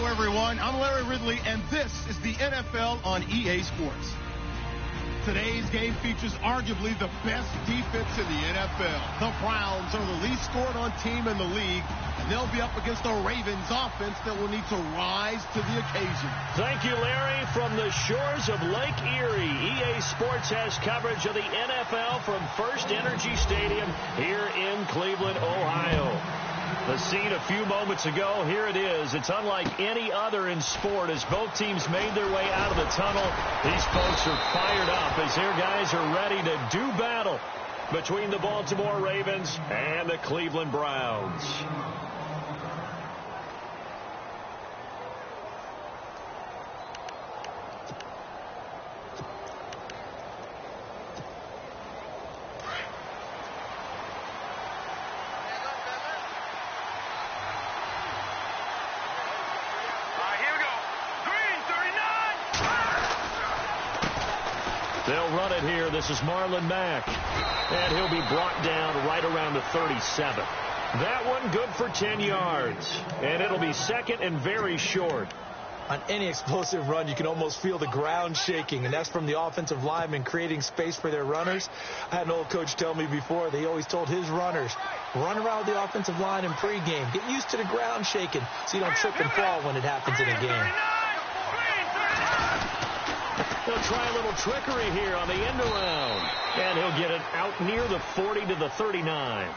everyone. I'm Larry Ridley, and this is the NFL on EA Sports. Today's game features arguably the best defense in the NFL. The Browns are the least scored on team in the league, and they'll be up against the Ravens offense that will need to rise to the occasion. Thank you, Larry. From the shores of Lake Erie, EA Sports has coverage of the NFL from First Energy Stadium here in Cleveland, Ohio. The scene a few moments ago, here it is. It's unlike any other in sport as both teams made their way out of the tunnel. These folks are fired up as their guys are ready to do battle between the Baltimore Ravens and the Cleveland Browns. They'll run it here. This is Marlon Mack. And he'll be brought down right around the 37. That one good for 10 yards. And it'll be second and very short. On any explosive run, you can almost feel the ground shaking, and that's from the offensive linemen creating space for their runners. I had an old coach tell me before, they always told his runners, run around the offensive line in pregame. Get used to the ground shaking so you don't trip and fall when it happens in a game. He'll try a little trickery here on the end around. And he'll get it out near the 40 to the 39.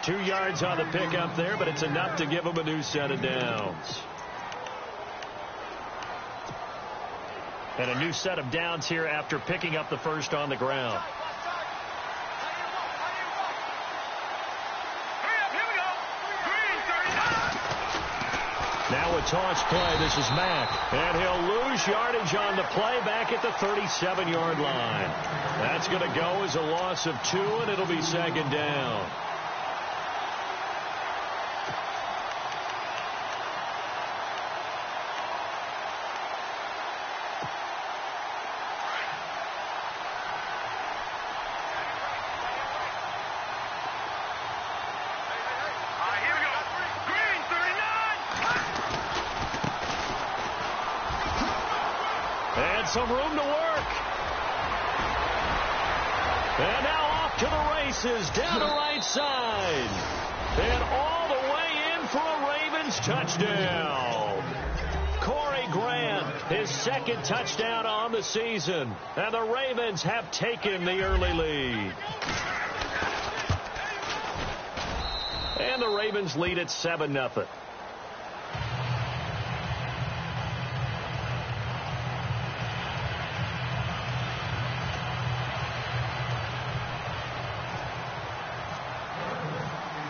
2 yards on the pickup there, but it's enough to give him a new set of downs. And a new set of downs here after picking up the first on the ground. Now a toss play. This is Mack. And he'll lose yardage on the play back at the 37-yard line. That's going to go as a loss of 2, and it'll be second down. Some room to work. And now off to the races down the right side. And all the way in for a Ravens touchdown. Corey Grant, his second touchdown on the season. And the Ravens have taken the early lead. And the Ravens lead at 7-0.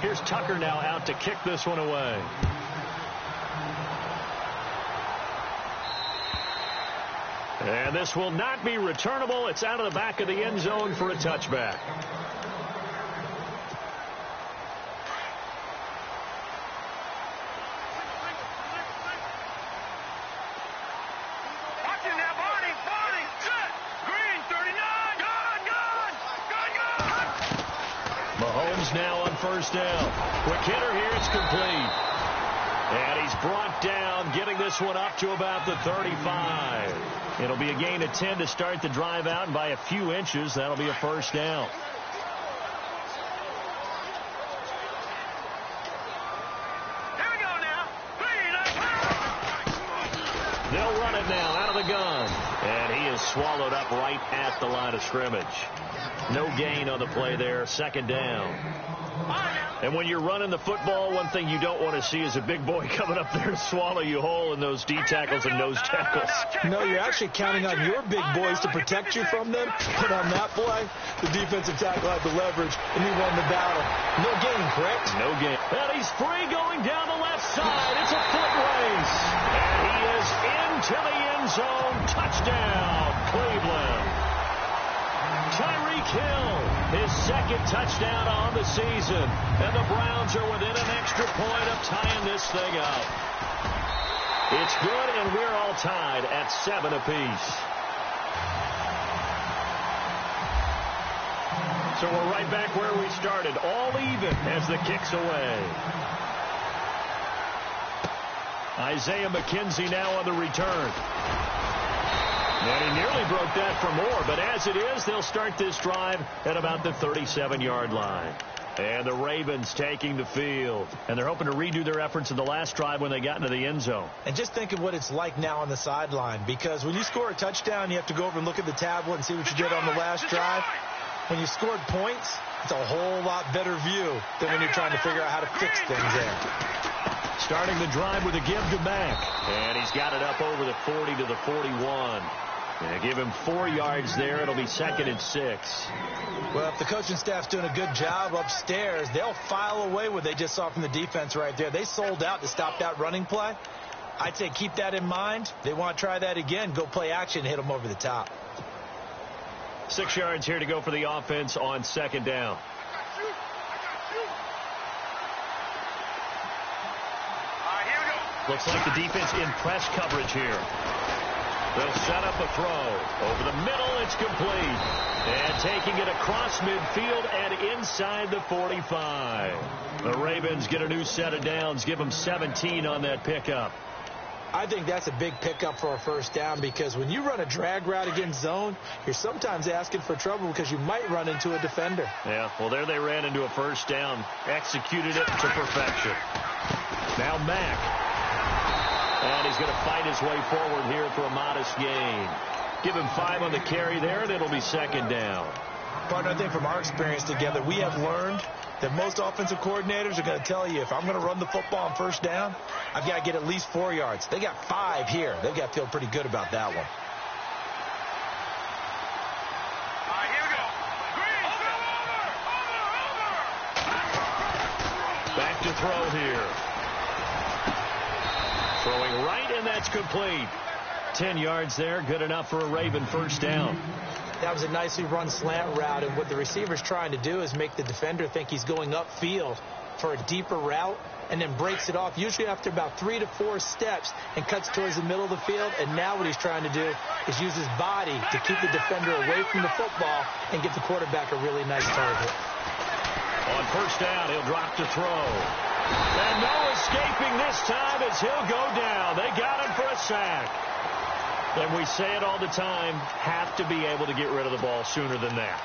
Here's Tucker now out to kick this one away. And this will not be returnable. It's out of the back of the end zone for a touchback. Mahomes now on first down. Quick hitter here, it's complete. And he's brought down, getting this one up to about the 35. It'll be a gain of 10 to start the drive out, and by a few inches, that'll be a first down. Here we go now. They'll run it now out of the gun. And he is swallowed up right at the line of scrimmage. No gain on the play there. Second down. And when you're running the football, one thing you don't want to see is a big boy coming up there to swallow you whole in those D tackles and nose tackles. No, you're actually counting on your big boys to protect you from them. But on that play, the defensive tackle had the leverage, and he won the battle. No gain, correct? No gain. And he's free going down the left side. It's a foot race. And he is into the end zone. Touchdown, Cleveland. Tyreek Hill, his second touchdown on the season. And the Browns are within an extra point of tying this thing up. It's good, and we're all tied at 7 apiece. So we're right back where we started, all even as the kick's away. Isaiah McKenzie now on the return. And he nearly broke that for more, but as it is, they'll start this drive at about the 37-yard line. And the Ravens taking the field. And they're hoping to redo their efforts in the last drive when they got into the end zone. And just think of what it's like now on the sideline, because when you score a touchdown, you have to go over and look at the tablet and see what you did on the last drive. When you scored points, it's a whole lot better view than when you're trying to figure out how to fix things there. Starting the drive with a give to Mack. And he's got it up over the 40 to the 41. And give him 4 yards there. It'll be 2nd and 6. Well, if the coaching staff's doing a good job upstairs, they'll file away what they just saw from the defense right there. They sold out to stop that running play. I'd say keep that in mind. They want to try that again. Go play action, hit them over the top. 6 yards here to go for the offense on 2nd down. Looks like the defense in press coverage here. They'll set up a throw. Over the middle, it's complete. And taking it across midfield and inside the 45. The Ravens get a new set of downs. Give them 17 on that pickup. I think that's a big pickup for a first down, because when you run a drag route against zone, you're sometimes asking for trouble because you might run into a defender. Yeah, well, there they ran into a first down. Executed it to perfection. Now Mack. And he's going to fight his way forward here for a modest gain. Give him 5 on the carry there, and it'll be 2nd down. Partner, I think from our experience together, we have learned that most offensive coordinators are going to tell you, if I'm going to run the football on first down, I've got to get at least 4 yards. They got 5 here. They've got to feel pretty good about that one. All right, here we go. Green, over. Back to throw here. Throwing right, and that's complete. 10 yards there, good enough for a Raven first down. That was a nicely run slant route, and what the receiver's trying to do is make the defender think he's going upfield for a deeper route, and then breaks it off, usually after about 3 to 4 steps, and cuts towards the middle of the field. And now what he's trying to do is use his body to keep the defender away from the football and give the quarterback a really nice target. On first down, he'll drop to throw. And no escaping this time as he'll go down. They got him for a sack. And we say it all the time, have to be able to get rid of the ball sooner than that.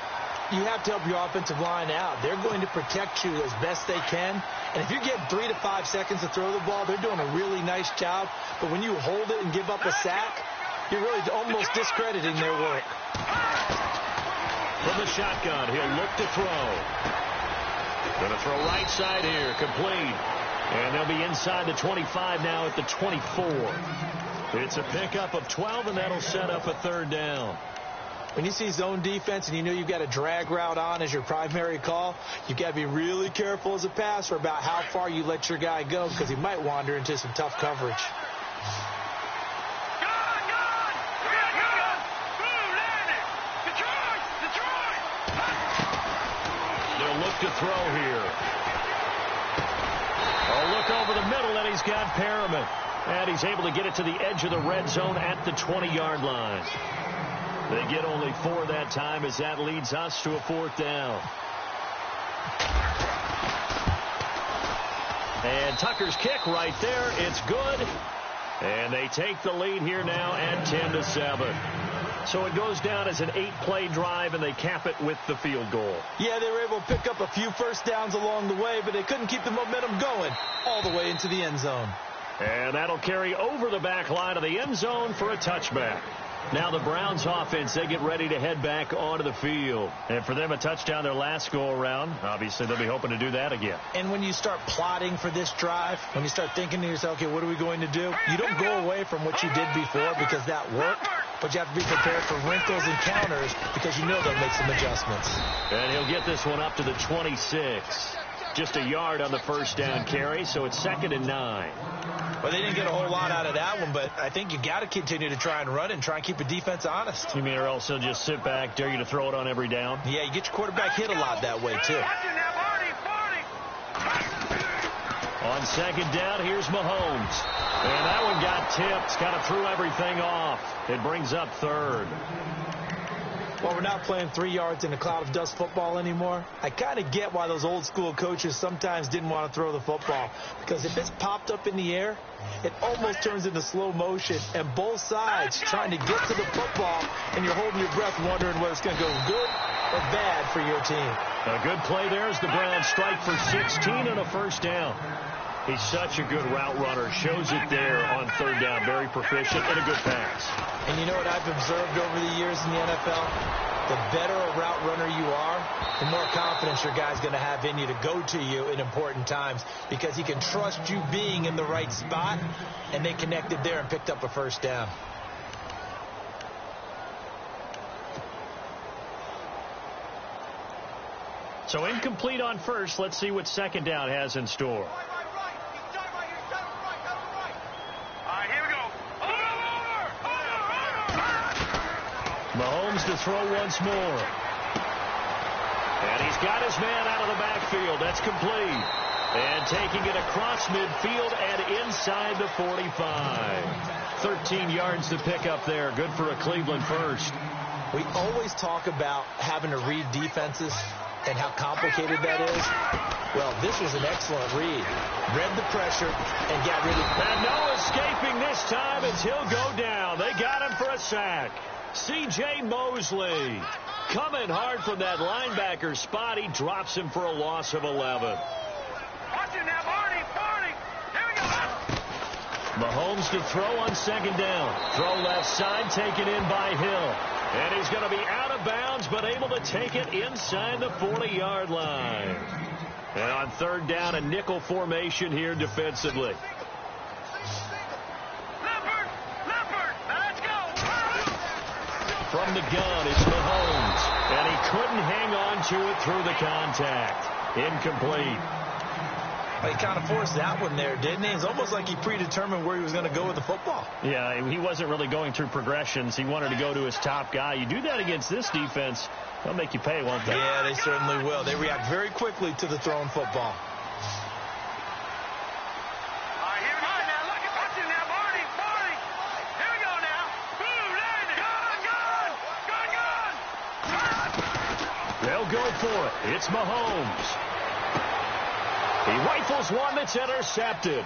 You have to help your offensive line out. They're going to protect you as best they can. And if you get 3 to 5 seconds to throw the ball, they're doing a really nice job. But when you hold it and give up a sack, you're really almost discrediting their work. From the shotgun, he'll look to throw. Going to throw right side here, complete. And they'll be inside the 25 now at the 24. It's a pickup of 12, and that'll set up a 3rd down. When you see zone defense and you know you've got a drag route on as your primary call, you've got to be really careful as a passer about how far you let your guy go, because he might wander into some tough coverage. They'll look to throw here. Oh, look over the middle, and he's got Perriman. And he's able to get it to the edge of the red zone at the 20-yard line. They get only 4 that time as that leads us to a 4th down. And Tucker's kick right there. It's good. And they take the lead here now at 10-7. So it goes down as an 8-play drive, and they cap it with the field goal. Yeah, they were able to pick up a few first downs along the way, but they couldn't keep the momentum going all the way into the end zone. And that'll carry over the back line of the end zone for a touchback. Now the Browns offense, they get ready to head back onto the field. And for them, a touchdown their last go-around. Obviously, they'll be hoping to do that again. And when you start plotting for this drive, when you start thinking to yourself, okay, what are we going to do? You don't go away from what you did before because that worked, but you have to be prepared for wrinkles and counters because you know they'll make some adjustments. And he'll get this one up to the 26. Just a yard on the first down carry, so it's 2nd and 9. Well, they didn't get a whole lot out of that one, but I think you got to continue to try and run and try and keep the defense honest. You mean or else they'll just sit back, dare you to throw it on every down? Yeah, you get your quarterback hit a lot that way, too. On 2nd down, here's Mahomes. And that one got tipped, kind of threw everything off. It brings up 3rd. While we're not playing 3 yards in a cloud of dust football anymore, I kind of get why those old school coaches sometimes didn't want to throw the football. Because if it's popped up in the air, it almost turns into slow motion, and both sides trying to get to the football, and you're holding your breath wondering whether it's going to go good or bad for your team. A good play there as the Browns strike for 16 and a first down. He's such a good route runner. Shows it there on third down. Very proficient and a good pass. And you know what I've observed over the years in the NFL? The better a route runner you are, the more confidence your guy's going to have in you to go to you in important times, because he can trust you being in the right spot, and they connected there and picked up a first down. So incomplete on first. Let's see what second down has in store. Mahomes to throw once more. And he's got his man out of the backfield. That's complete. And taking it across midfield and inside the 45. 13 yards to pick up there. Good for a Cleveland first. We always talk about having to read defenses and how complicated that is. Well, this was an excellent read. Read the pressure and got rid of it. And no escaping this time as he'll go down. They got him for a sack. C.J. Mosley coming hard from that linebacker spot. He drops him for a loss of 11. Watch it now, Barney. Here we go. Mahomes to throw on second down. Throw left side, taken in by Hill. And he's going to be out of bounds, but able to take it inside the 40-yard line. And on third down, a nickel formation here defensively. From the gun, it's Mahomes. And he couldn't hang on to it through the contact. Incomplete. Well, he kind of forced that one there, didn't he? It's almost like he predetermined where he was going to go with the football. Yeah, he wasn't really going through progressions. He wanted to go to his top guy. You do that against this defense, they'll make you pay, won't they? Yeah, they certainly will. They react very quickly to the thrown football. They'll go for it. It's Mahomes. He rifles one that's intercepted.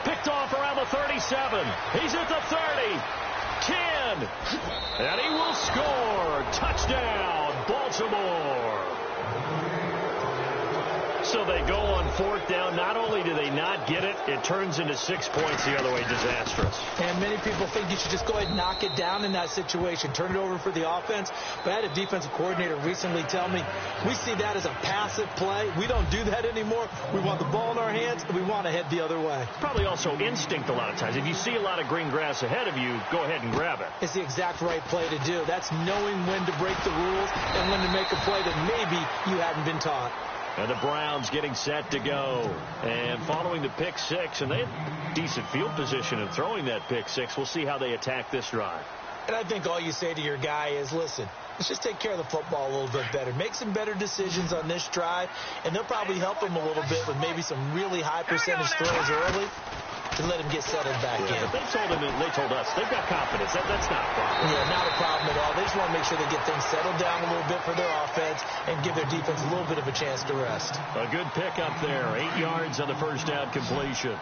Picked off around the 37. He's at the 30. 10. And he will score. Touchdown, Baltimore. So they go on fourth down. Not only do they not get it, it turns into 6 points the other way. Disastrous. And many people think you should just go ahead and knock it down in that situation. Turn it over for the offense. But I had a defensive coordinator recently tell me, we see that as a passive play. We don't do that anymore. We want the ball in our hands, and we want to head the other way. Probably also instinct a lot of times. If you see a lot of green grass ahead of you, go ahead and grab it. It's the exact right play to do. That's knowing when to break the rules and when to make a play that maybe you hadn't been taught. And the Browns getting set to go. And following the pick six, and they had decent field position in throwing that pick six. We'll see how they attack this drive. And I think all you say to your guy is, listen, let's just take care of the football a little bit better. Make some better decisions on this drive, and they'll probably help him a little bit with maybe some really high percentage throws early to let him get settled back in. They told us they've got confidence. That's not a problem. Yeah, not a problem at all. They just want to make sure they get things settled down a little bit for their offense and give their defense a little bit of a chance to rest. A good pick up there. 8 yards on the first down completion.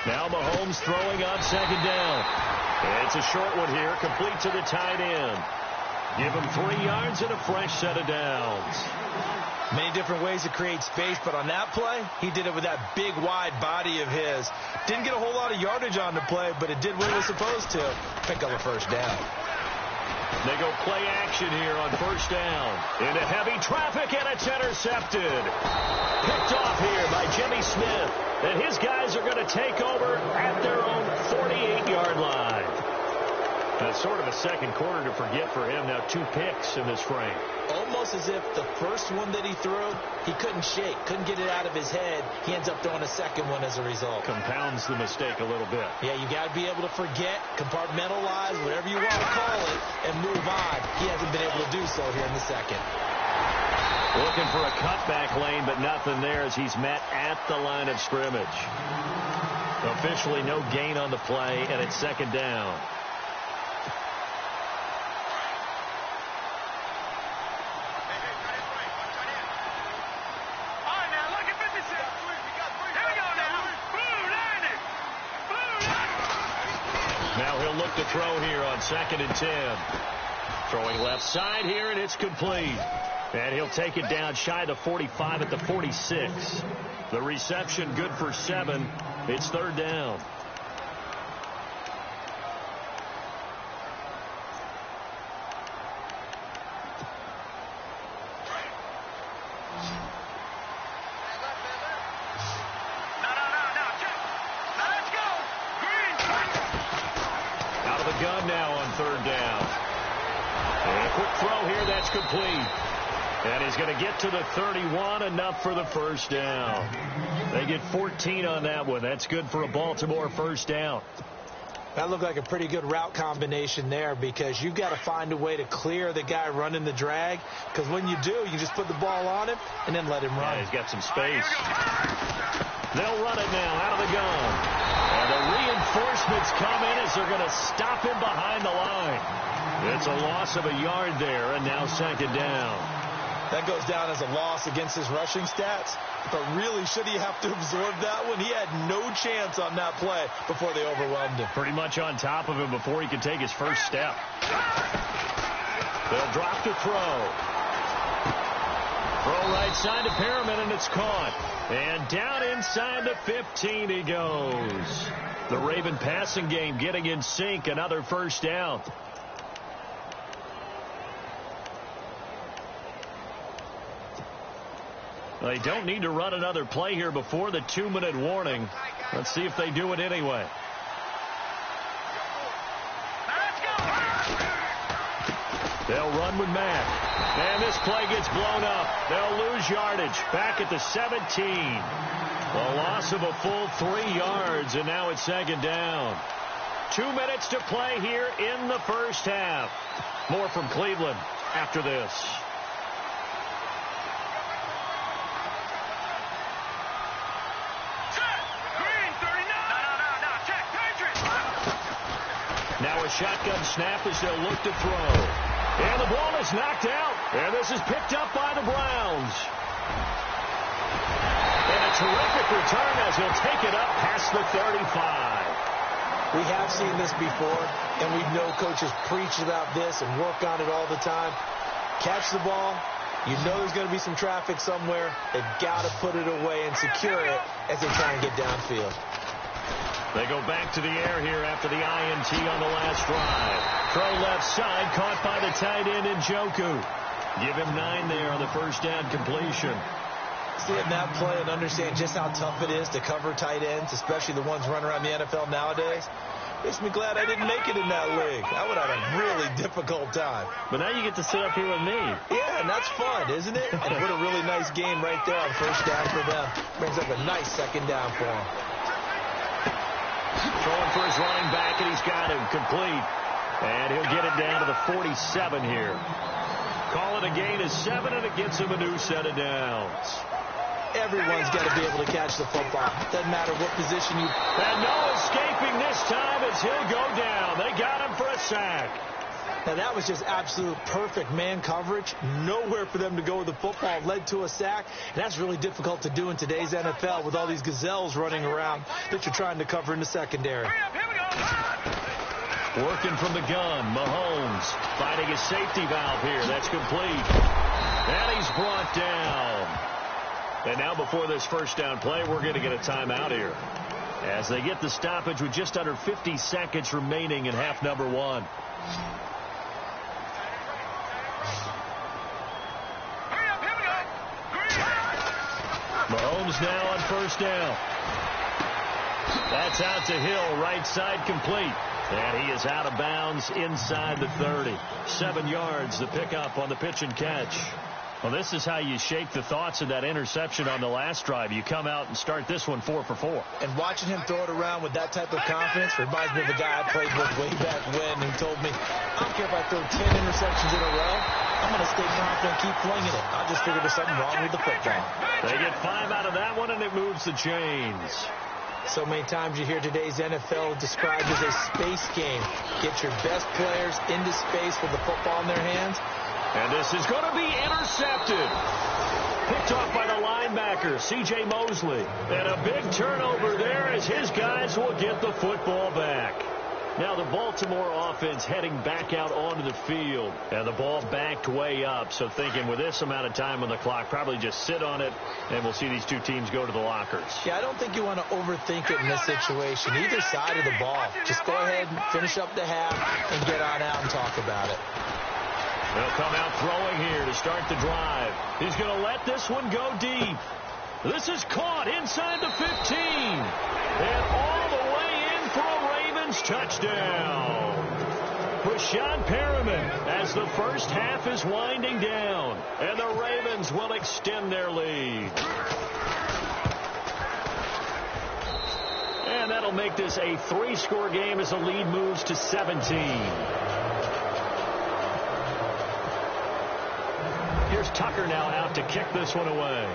Now Mahomes throwing on second down. It's a short one here, complete to the tight end. Give him 3 yards and a fresh set of downs. Many different ways to create space, but on that play, he did it with that big, wide body of his. Didn't get a whole lot of yardage on the play, but it did what it was supposed to. Pick up a first down. They go play action here on first down. Into heavy traffic, and it's intercepted. Picked off here by Jimmy Smith. And his guys are going to take over at their own 48-yard line. That's sort of a second quarter to forget for him. Now 2 picks in this frame. Almost as if the first one that he threw, he couldn't shake, couldn't get it out of his head. He ends up throwing a second one as a result. Compounds the mistake a little bit. Yeah, you got to be able to forget, compartmentalize, whatever you want to call it, and move on. He hasn't been able to do so here in the second. Looking for a cutback lane, but nothing there as he's met at the line of scrimmage. Officially no gain on the play, and it's second down. Now he'll look to throw here on 2nd and 10. Throwing left side here, and it's complete. And he'll take it down shy of the 45 at the 46. The reception good for 7. It's 3rd down. Out of the gun now on 3rd down. And a quick throw here, that's complete. And he's going to get to the 31, enough for the first down. They get 14 on that one. That's good for a Baltimore first down. That looked like a pretty good route combination there, because you've got to find a way to clear the guy running the drag, because when you do, you just put the ball on him and then let him run. Yeah, he's got some space. They'll run it now out of the gun. And the reinforcements come in as they're going to stop him behind the line. It's a loss of a yard there, and now 2nd down. That goes down as a loss against his rushing stats. But really, should he have to absorb that one? He had no chance on that play before they overwhelmed him. Pretty much on top of him before he could take his first step. They'll drop to throw. Throw right side to Perriman, and it's caught. And down inside the 15 he goes. The Raven passing game getting in sync. Another first down. They don't need to run another play here before the 2-minute warning. Let's see if they do it anyway. They'll run with Mack. And this play gets blown up. They'll lose yardage. Back at the 17. A loss of a full 3 yards, and now it's 2nd down. 2 minutes to play here in the first half. More from Cleveland after this. Now a shotgun snap as they'll look to throw. And the ball is knocked out. And this is picked up by the Browns. And a terrific return as he'll take it up past the 35. We have seen this before, and we know coaches preach about this and work on it all the time. Catch the ball. You know there's going to be some traffic somewhere. They've got to put it away and secure it as they try and get downfield. They go back to the air here after the INT on the last drive. Throw left side, caught by the tight end Njoku. Give him 9 there on the first down completion. Seeing that play and understand just how tough it is to cover tight ends, especially the ones running around the NFL nowadays, makes me glad I didn't make it in that league. I would have had a really difficult time. But now you get to sit up here with me. Yeah, and that's fun, isn't it? And what a really nice game right there on first down for them. Brings up a nice 2nd down for them. Throwing for his running back, and he's got him complete. And he'll get it down to the 47 here. Call it a gain of 7, and it gets him a new set of downs. Everyone's got to be able to catch the football. Doesn't matter what position you... And no escaping this time as he'll go down. They got him for a sack. Now, that was just absolute perfect man coverage. Nowhere for them to go with the football. Led to a sack. And that's really difficult to do in today's NFL with all these gazelles running around that you're trying to cover in the secondary. Working from the gun, Mahomes finding his safety valve here. That's complete. And he's brought down. And now before this first down play, we're going to get a timeout here, as they get the stoppage with just under 50 seconds remaining in half number 1. Mahomes now on first down. That's out to Hill, right side complete. And he is out of bounds inside the 30. 7 yards, the pickup on the pitch and catch. Well, this is how you shake the thoughts of that interception on the last drive. You come out and start this one 4 for 4. And watching him throw it around with that type of confidence reminds me of a guy I played with way back when, who told me, I don't care if I throw 10 interceptions in a row. I'm going to stay confident, keep flinging it. I just figured there's something wrong with the football. They get 5 out of that one, and it moves the chains. So many times you hear today's NFL described as a space game. Get your best players into space with the football in their hands. And this is going to be intercepted. Picked off by the linebacker, C.J. Mosley. And a big turnover there as his guys will get the football back. Now the Baltimore offense heading back out onto the field. And the ball backed way up. So thinking with this amount of time on the clock, probably just sit on it, and we'll see these two teams go to the lockers. Yeah, I don't think you want to overthink it in this situation. Either side of the ball. Just go ahead and finish up the half and get on out and talk about it. They'll come out throwing here to start the drive. He's going to let this one go deep. This is caught inside the 15. And all the way in for a Ravens touchdown. Rashawn Perriman as the first half is winding down. And the Ravens will extend their lead. And that'll make this a 3-score game as the lead moves to 17. Here's Tucker now out to kick this one away.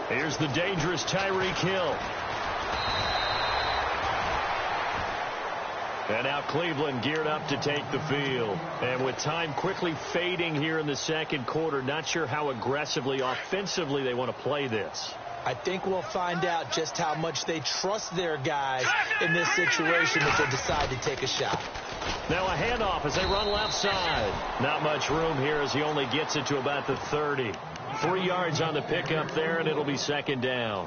Here's the dangerous Tyreek Hill. And now Cleveland geared up to take the field. And with time quickly fading here in the second quarter, not sure how aggressively, offensively they want to play this. I think we'll find out just how much they trust their guys in this situation if they decide to take a shot. Now a handoff as they run left side. Not much room here as he only gets it to about the 30. 3 yards on the pickup there, and it'll be second down.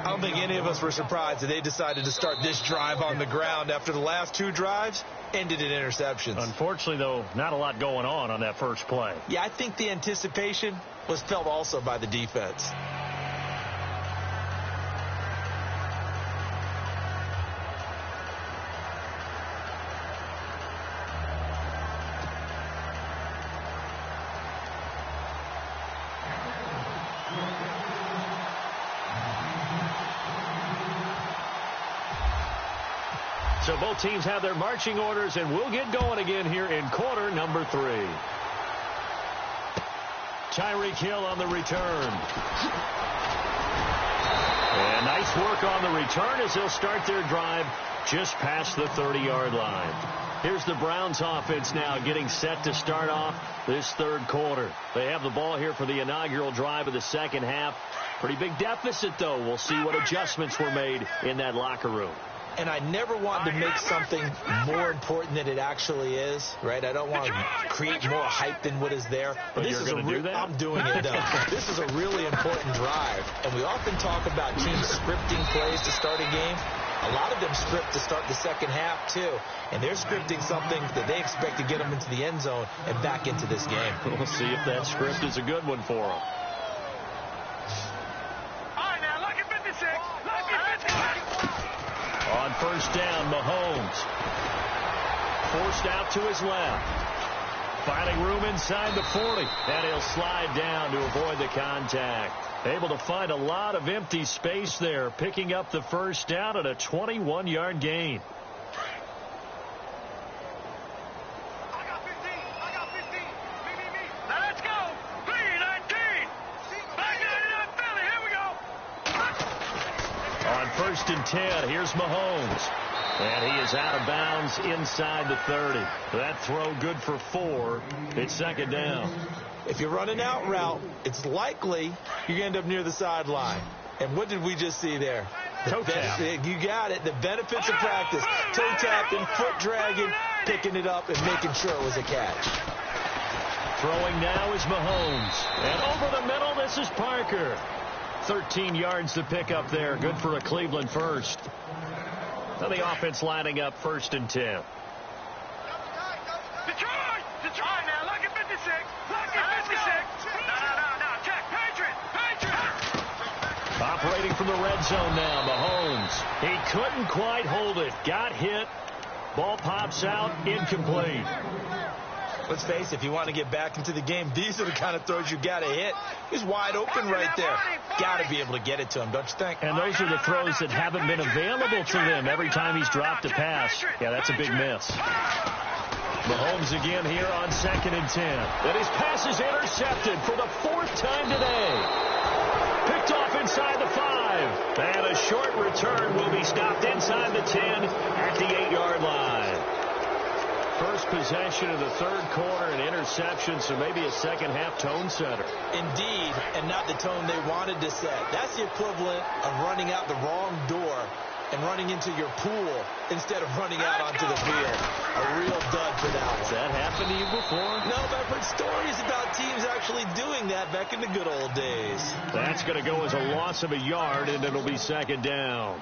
I don't think any of us were surprised that they decided to start this drive on the ground after the last 2 drives ended in interceptions. Unfortunately, though, not a lot going on that first play. Yeah, I think the anticipation was felt also by the defense. So both teams have their marching orders, and we'll get going again here in quarter number 3. Tyreek Hill on the return. And nice work on the return as they'll start their drive just past the 30-yard line. Here's the Browns offense now getting set to start off this third quarter. They have the ball here for the inaugural drive of the second half. Pretty big deficit, though. We'll see what adjustments were made in that locker room. And I never want to make something more important than it actually is, right? I don't want to create more hype than what is there. But this is do that? I'm doing it, though. This is a really important drive. And we often talk about teams scripting plays to start a game. A lot of them script to start the second half, too. And they're scripting something that they expect to get them into the end zone and back into this game. We'll see if that script is a good one for them. On first down, Mahomes. Forced out to his left. Finding room inside the 40. And he'll slide down to avoid the contact. Able to find a lot of empty space there. Picking up the first down at a 21-yard gain. First and 10. Here's Mahomes. And he is out of bounds inside the 30. That throw good for 4. It's second down. If you're running out route, it's likely you're going to end up near the sideline. And what did we just see there? Toe tap. You got it. The benefits of practice. Toe tapping, foot dragging, picking it up, and making sure it was a catch. Throwing now is Mahomes. And over the middle, this is Parker. 13 yards to pick up there. Good for a Cleveland first. Now the offense lining up first and 10. Detroit now. Look at 56. Look at 56. No. Check. Patriot. Operating from the red zone now. Mahomes. He couldn't quite hold it. Got hit. Ball pops out. Incomplete. Let's face it, if you want to get back into the game, these are the kind of throws you got to hit. He's wide open right there. Got to be able to get it to him, don't you think? And those are the throws that haven't been available to them every time he's dropped a pass. Yeah, that's a big miss. Mahomes again here on 2nd and 10. And his pass is intercepted for the 4th time today. Picked off inside the 5. And a short return will be stopped inside the 10 at the 8-yard line. First possession of the 3rd quarter, an interception, so maybe a second-half tone setter. Indeed, and not the tone they wanted to set. That's the equivalent of running out the wrong door and running into your pool instead of running out onto the field. A real dud for that one. Has that happened to you before? No, but I've heard stories about teams actually doing that back in the good old days. That's going to go as a loss of a yard, and it'll be 2nd down.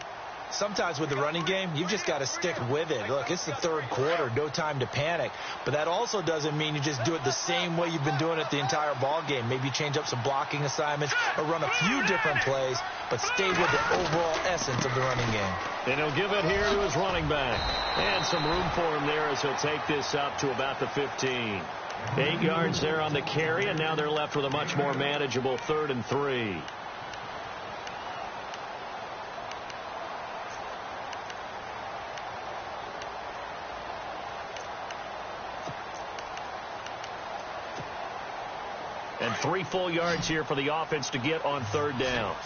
Sometimes with the running game, you've just got to stick with it. Look, it's the 3rd quarter, no time to panic. But that also doesn't mean you just do it the same way you've been doing it the entire ball game. Maybe change up some blocking assignments or run a few different plays, but stay with the overall essence of the running game. And he'll give it here to his running back. And some room for him there as he'll take this up to about the 15. 8 yards there on the carry, and now they're left with a much more manageable 3rd and 3. And 3 full yards here for the offense to get on 3rd down.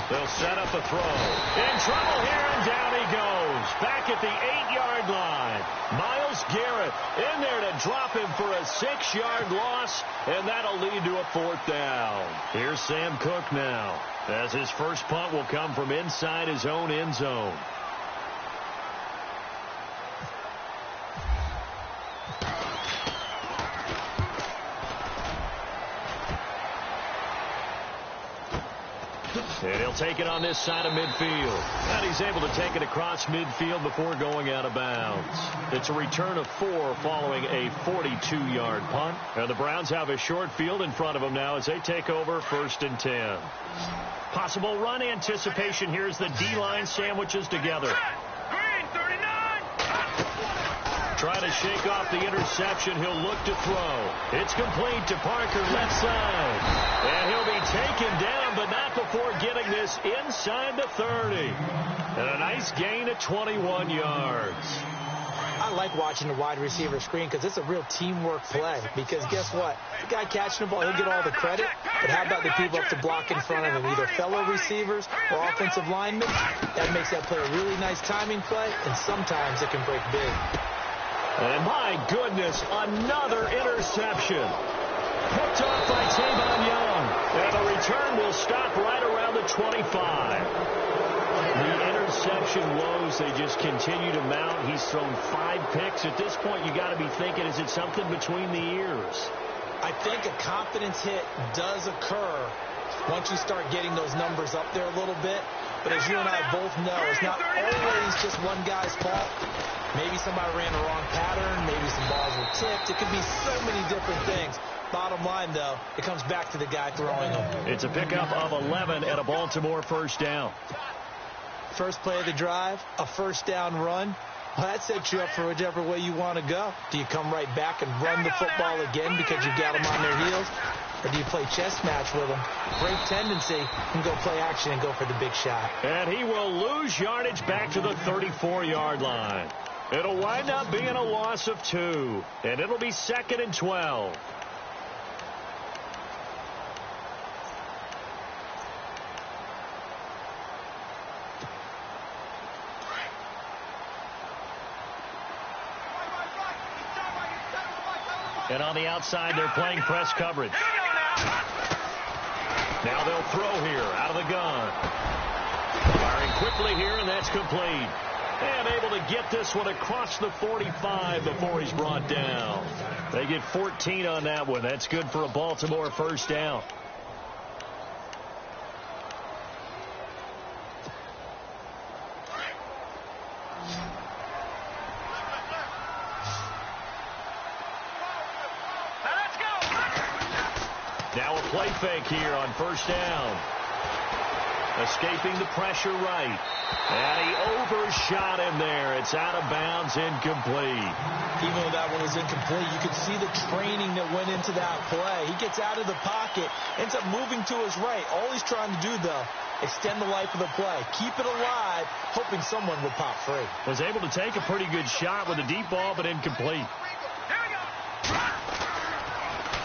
They'll set up a throw. In trouble here, and down he goes. Back at the 8-yard line. Myles Garrett in there to drop him for a 6-yard loss, and that'll lead to a 4th down. Here's Sam Cook now, as his first punt will come from inside his own end zone. And he'll take it on this side of midfield. And he's able to take it across midfield before going out of bounds. It's a return of 4 following a 42-yard punt. And the Browns have a short field in front of them now as they take over 1st and 10. Possible run anticipation here as the D-line sandwiches together. Trying to shake off the interception. He'll look to throw. It's complete to Parker, left side. And he'll be taken down, but not before getting this inside the 30. And a nice gain of 21 yards. I like watching the wide receiver screen because it's a real teamwork play. Because guess what? The guy catching the ball, he'll get all the credit. But how about the people up to block in front of him? Either fellow receivers or offensive linemen. That makes that play a really nice timing play, and sometimes it can break big. And my goodness, another interception. Picked off by Tavon Young. And the return will stop right around the 25. The interception woes, they just continue to mount. He's thrown 5 picks. At this point, you got to be thinking, is it something between the ears? I think a confidence hit does occur once you start getting those numbers up there a little bit. But as you and I both know, it's not always just one guy's fault. Maybe somebody ran the wrong pattern. Maybe some balls were tipped. It could be so many different things. Bottom line, though, it comes back to the guy throwing them. It's a pickup of 11 at a Baltimore 1st down. First play of the drive, a 1st down run. Well, that sets you up for whichever way you want to go. Do you come right back and run the football again because you've got them on their heels? Or do you play chess match with them? Great tendency. And go play action and go for the big shot. And he will lose yardage back to the 34-yard line. It'll wind up being a loss of 2. And it'll be 2nd and 12. And on the outside, they're playing press coverage. Now they'll throw here out of the gun. Firing quickly here, and that's complete. And able to get this one across the 45 before he's brought down. They get 14 on that one. That's good for a Baltimore 1st down. Now a play fake here on 1st down. Escaping the pressure right. And he overshot him there. It's out of bounds, incomplete. Even though that one was incomplete, you could see the training that went into that play. He gets out of the pocket, ends up moving to his right. All he's trying to do, though, extend the life of the play. Keep it alive, hoping someone would pop free. Was able to take a pretty good shot with a deep ball, but incomplete.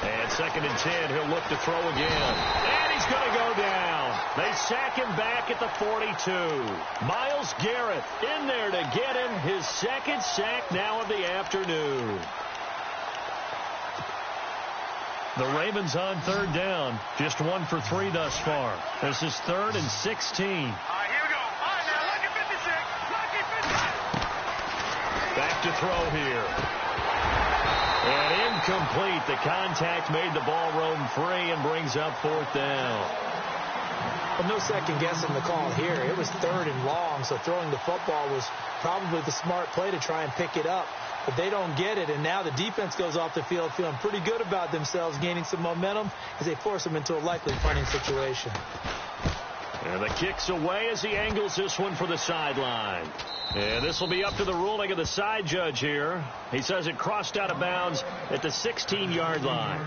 And 2nd and 10, he'll look to throw again. And he's going to go down. They sack him back at the 42. Myles Garrett in there to get him his 2nd sack now of the afternoon. The Ravens on 3rd down. Just 1 for 3 thus far. This is 3rd and 16. All right, here we go. All right, now, lucky 56. Lucky 56. Back to throw here. And incomplete. The contact made the ball roam free and brings up 4th down. Well, no second guessing the call here. It was 3rd and long, so throwing the football was probably the smart play to try and pick it up. But they don't get it, and now the defense goes off the field feeling pretty good about themselves, gaining some momentum as they force them into a likely punting situation. And the kick's away as he angles this one for the sideline. And this will be up to the ruling of the side judge here. He says it crossed out of bounds at the 16-yard line.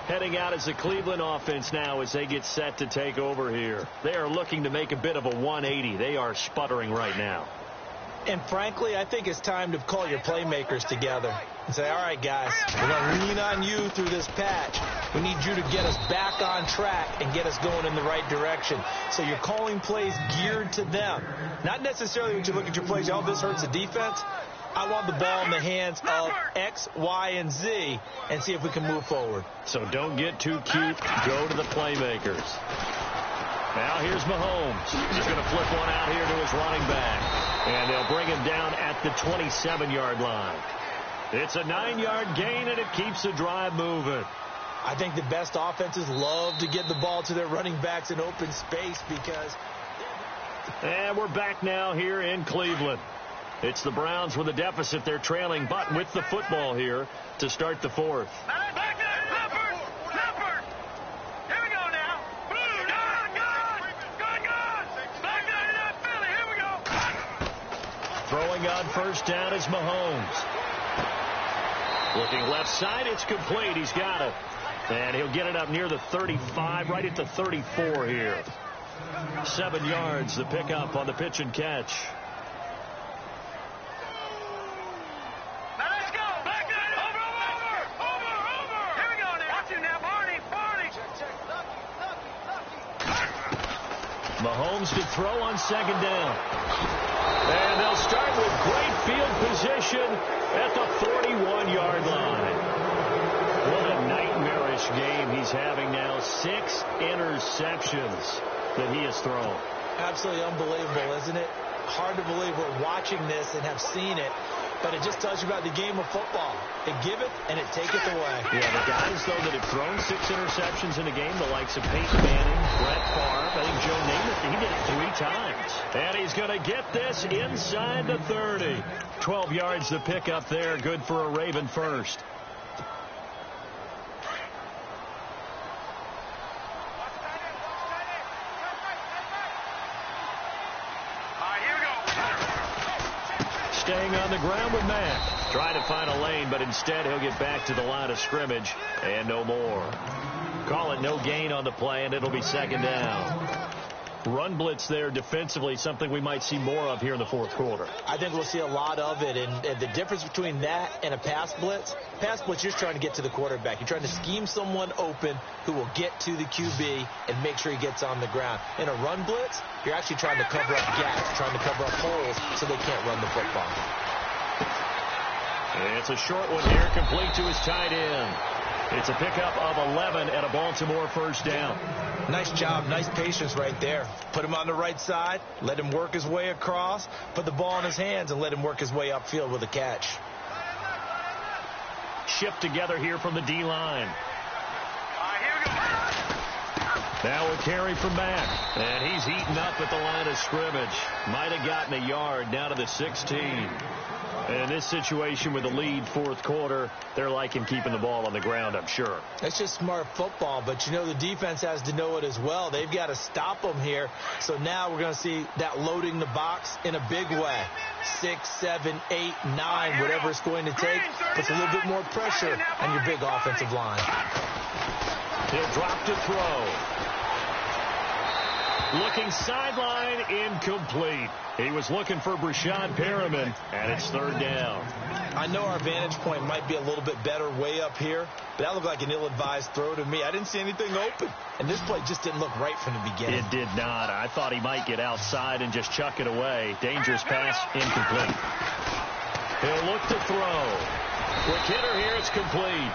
Heading out as the Cleveland offense now as they get set to take over here. They are looking to make a bit of a 180. They are sputtering right now. And frankly, I think it's time to call your playmakers together and say, all right, guys, we're going to lean on you through this patch. We need you to get us back on track and get us going in the right direction. So you're calling plays geared to them. Not necessarily when you look at your plays, oh, this hurts the defense. I want the ball in the hands of X, Y, and Z and see if we can move forward. So don't get too cute. Go to the playmakers. Now here's Mahomes. He's going to flip one out here to his running back. And they'll bring him down at the 27-yard line. It's a 9-yard gain, and it keeps the drive moving. I think the best offenses love to get the ball to their running backs in open space because... And we're back now here in Cleveland. It's the Browns with a deficit. They're trailing, but with the football here to start the 4th. Throwing on 1st down is Mahomes. Looking left side, it's complete. He's got it. And he'll get it up near the 35, right at the 34 here. 7 yards, the pickup on the pitch and catch. Now let's go. Back there. Over. Here we go now. Watch him now, Barney. Mahomes to throw on 2nd down. And they'll start with great field position at the 41-yard line. What a nightmarish game he's having now. 6 interceptions that he has thrown. Absolutely unbelievable, isn't it? Hard to believe we're watching this and have seen it. But it just tells you about the game of football. It give it and it take it away. Yeah, the guys, though, that have thrown 6 interceptions in a game, the likes of Peyton Manning, Brett Favre, I think Joe Namath, he did it 3 times. And he's going to get this inside the 30. 12 yards to pick up there. Good for a Raven first. Staying on the ground with Mack. Trying to find a lane, but instead he'll get back to the line of scrimmage and no more. Call it no gain on the play, and it'll be 2nd down. Run blitz there defensively, something we might see more of here in the 4th quarter. I think we'll see a lot of it, and the difference between that and a pass blitz, you're just trying to get to the quarterback. You're trying to scheme someone open who will get to the QB and make sure he gets on the ground. In a run blitz, you're actually trying to cover up gaps, trying to cover up holes so they can't run the football. And it's a short one here, complete to his tight end. It's a pickup of 11 at a Baltimore 1st down. Nice job, nice patience right there. Put him on the right side, let him work his way across, put the ball in his hands, and let him work his way upfield with a catch. Shipped together here from the D-line. Now a carry from Mack. And he's heating up at the line of scrimmage. Might have gotten a yard down to the 16. And in this situation with the lead fourth quarter, they're liking keeping the ball on the ground, I'm sure. It's just smart football, but, you know, the defense has to know it as well. They've got to stop them here. So now we're going to see that loading the box in a big way. 6, 7, 8, 9, whatever it's going to take, puts a little bit more pressure on your big offensive line. He'll drop to throw. Looking sideline, incomplete. He was looking for Brashad Perriman, and it's third down. I know our vantage point might be a little bit better way up here, but that looked like an ill-advised throw to me. I didn't see anything open, and this play just didn't look right from the beginning. It did not. I thought he might get outside and just chuck it away. Dangerous pass, incomplete. He'll look to throw. Quick hitter here, it's complete.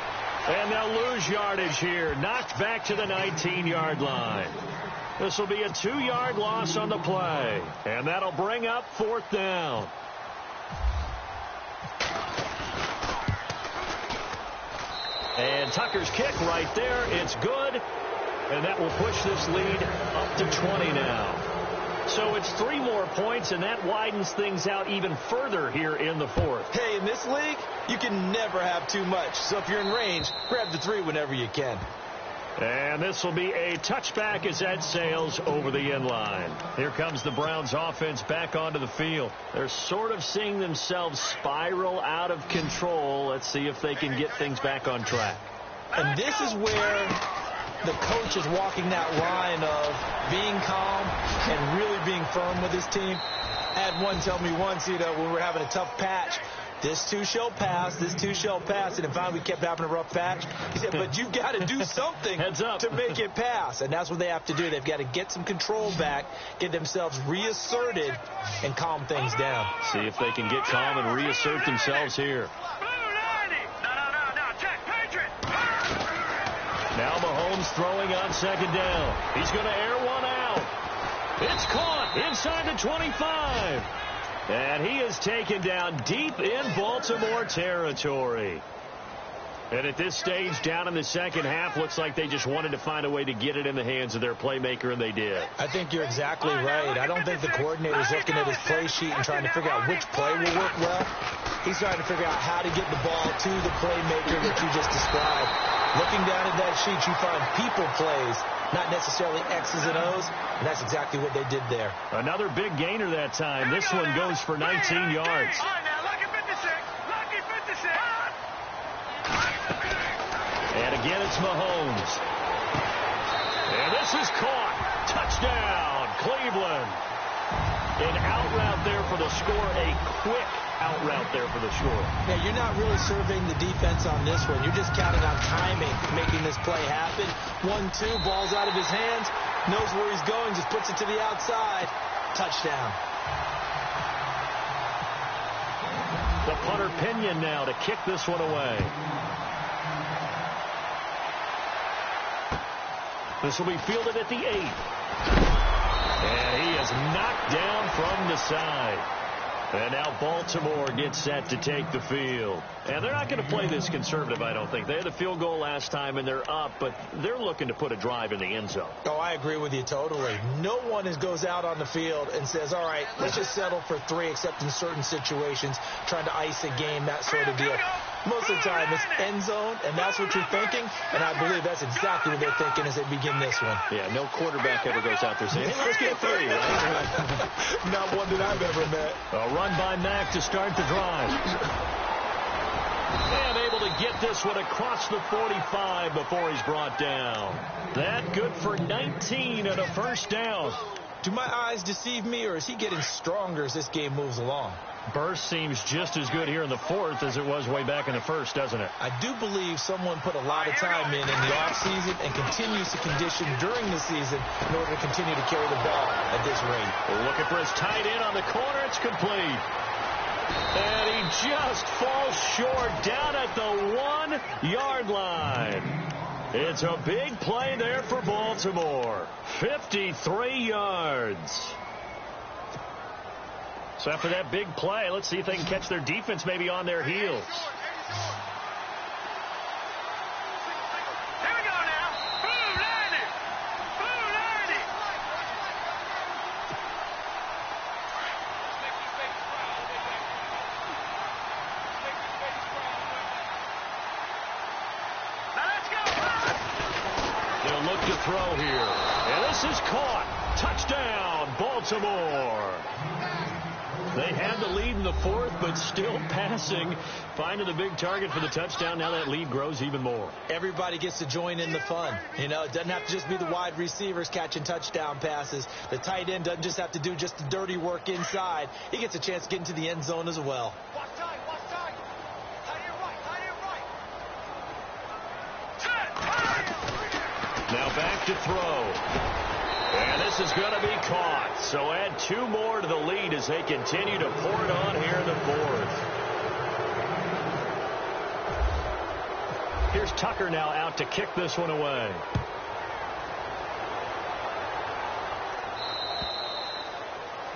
And they'll lose yardage here. Knocked back to the 19-yard line. This will be a 2-yard loss on the play. And that'll bring up fourth down. And Tucker's kick right there. It's good. And that will push this lead up to 20 now. So it's 3 more points, and that widens things out even further here in the fourth. Hey, in this league, you can never have too much. So if you're in range, grab the 3 whenever you can. And this will be a touchback as that sails over the end line. Here comes the Browns offense back onto the field. They're sort of seeing themselves spiral out of control. Let's see if they can get things back on track. And this is where the coach is walking that line of being calm and really being firm with his team. I had one tell me once, you know, when we were having a tough patch, this too shall pass, this too shall pass. And finally we kept having a rough patch. He said, but you've got to do something to make it pass. And that's what they have to do. They've got to get some control back, get themselves reasserted, and calm things down. See if they can get calm and reassert themselves here. Now Mahomes throwing on second down. He's going to air one out. It's caught inside the 25. And he is taken down deep in Baltimore territory. And at this stage, down in the second half, looks like they just wanted to find a way to get it in the hands of their playmaker, and they did. I think you're exactly right. I don't think the coordinator's looking at his play sheet and trying to figure out which play will work well. He's trying to figure out how to get the ball to the playmaker that you just described. Looking down at that sheet, you find people plays, not necessarily X's and O's, and that's exactly what they did there. Another big gainer that time. This one goes for 19 yards. And again, it's Mahomes. And this is caught. Touchdown, Cleveland. An out route there for the score, a quick out route there for the score. Yeah, you're not really surveying the defense on this one. You're just counting on timing, making this play happen. 1-2, ball's out of his hands, knows where he's going, just puts it to the outside. Touchdown. The punter Pinion now to kick this one away. This will be fielded at the 8. And he is knocked down from the side. And now Baltimore gets set to take the field. And they're not going to play this conservative, I don't think. They had a field goal last time, and they're up, but they're looking to put a drive in the end zone. Oh, I agree with you totally. No one goes out on the field and says, all right, let's just settle for 3, except in certain situations, trying to ice a game, that sort of deal. Most of the time, it's end zone, and that's what you're thinking, and I believe that's exactly what they're thinking as they begin this one. Yeah, no quarterback ever goes out there saying, hey, let's get 3, right? Not one that I've ever met. A run by Mack to start the drive. And able to get this one across the 45 before he's brought down. That good for 19 and a first down. Do my eyes deceive me, or is he getting stronger as this game moves along? Burst seems just as good here in the fourth as it was way back in the first, doesn't it? I do believe someone put a lot of time in the offseason and continues to condition during the season in order to continue to carry the ball at this rate. We're looking for his tight end on the corner. It's complete. And he just falls short down at the 1-yard line. It's a big play there for Baltimore. 53 yards. So after that big play, let's see if they can catch their defense maybe on their heels. Here we go now. Boom, landed. Boom, throw here. And this is caught. Touchdown, Baltimore. They had the lead in the fourth, but still passing. Finding the big target for the touchdown. Now that lead grows even more. Everybody gets to join in the fun. You know, it doesn't have to just be the wide receivers catching touchdown passes. The tight end doesn't just have to do just the dirty work inside. He gets a chance to get into the end zone as well. Watch time. Tight end right. Now back to throw. And this is going to be caught. So add 2 more to the lead as they continue to pour it on here in the fourth. Here's Tucker now out to kick this one away.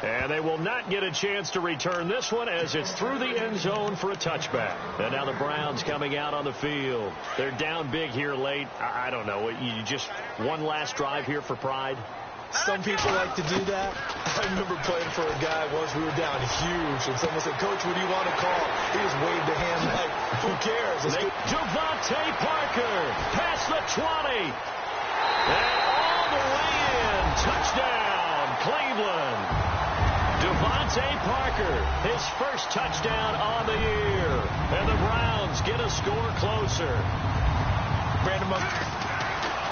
And they will not get a chance to return this one as it's through the end zone for a touchback. And now the Browns coming out on the field. They're down big here late. I don't know. You just one last drive here for pride. Some people like to do that. I remember playing for a guy once. We were down huge, and someone said, "Coach, what do you want to call?" He just waved a hand like, who cares? Devontae Parker past the 20. And all the way in. Touchdown, Cleveland. Devontae Parker, his first touchdown on the year. And the Browns get a score closer. Brandon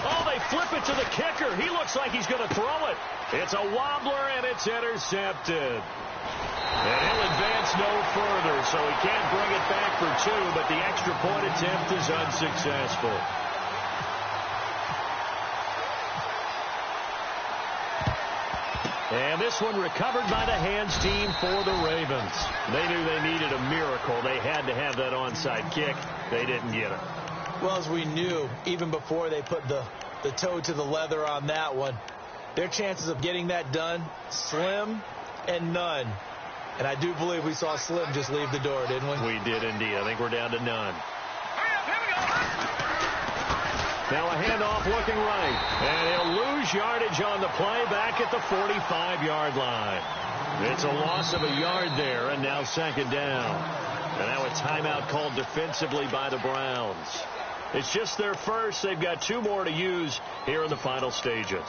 Oh, they flip it to the kicker. He looks like he's going to throw it. It's a wobbler, and it's intercepted. And he'll advance no further, so he can't bring it back for 2, but the extra point attempt is unsuccessful. And this one recovered by the hands team for the Ravens. They knew they needed a miracle. They had to have that onside kick. They didn't get it. Well, as we knew, even before they put the toe to the leather on that one, their chances of getting that done, slim and none. And I do believe we saw Slim just leave the door, didn't we? We did indeed. I think we're down to none. Now a handoff looking right. And he'll lose yardage on the play back at the 45-yard line. It's a loss of a yard there, and now second down. And now a timeout called defensively by the Browns. It's just their first. They've got 2 more to use here in the final stages.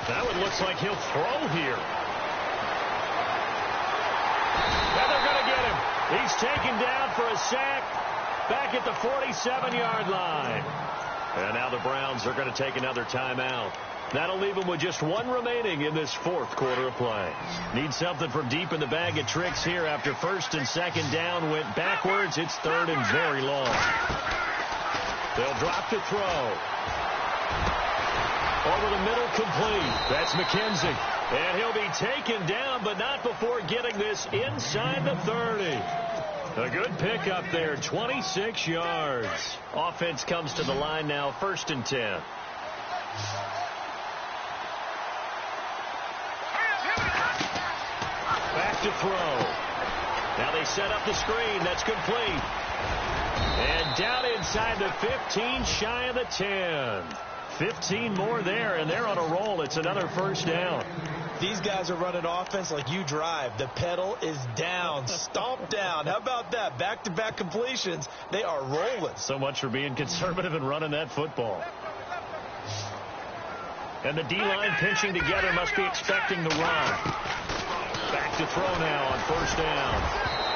That one looks like he'll throw here. And they're going to get him. He's taken down for a sack back at the 47-yard line. And now the Browns are going to take another timeout. That'll leave them with just 1 remaining in this fourth quarter of play. Need something from deep in the bag of tricks here after first and second down went backwards. It's third and very long. They'll drop to throw. Over the middle, complete. That's McKenzie. And he'll be taken down, but not before getting this inside the 30. A good pickup there, 26 yards. Offense comes to the line now, first and 10. Back to throw. Now they set up the screen. That's complete. And down inside the 15, shy of the 10. 15 more there, and they're on a roll. It's another first down. These guys are running offense like you drive. The pedal is down, stomp down. How about that? Back-to-back completions. They are rolling. So much for being conservative and running that football. And the D-line pinching together must be expecting the run. Back to throw now on first down.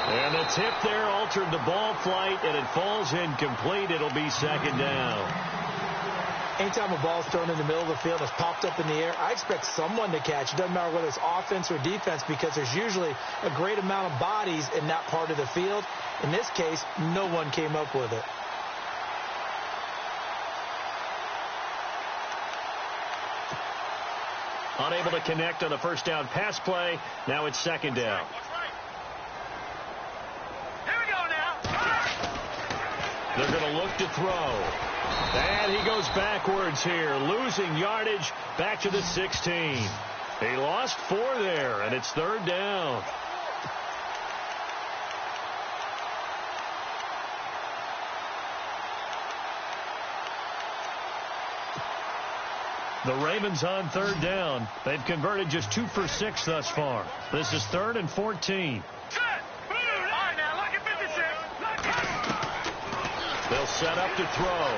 And the tip there altered the ball flight, and it falls incomplete. It'll be second down. Anytime a ball's thrown in the middle of the field, it's popped up in the air, I expect someone to catch. It doesn't matter whether it's offense or defense, because there's usually a great amount of bodies in that part of the field. In this case, no one came up with it. Unable to connect on the first down pass play. Now it's second down. Here we go now. They're going to look to throw. And he goes backwards here, losing yardage back to the 16. He lost 4 there, and it's third down. The Ravens on third down. They've converted just 2 for 6 thus far. This is 3rd and 14. They'll set up to throw.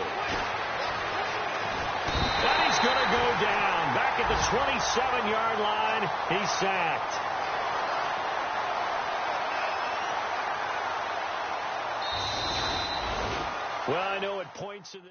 And he's going to go down. Back at the 27-yard line. He's sacked. Well, I know at points in the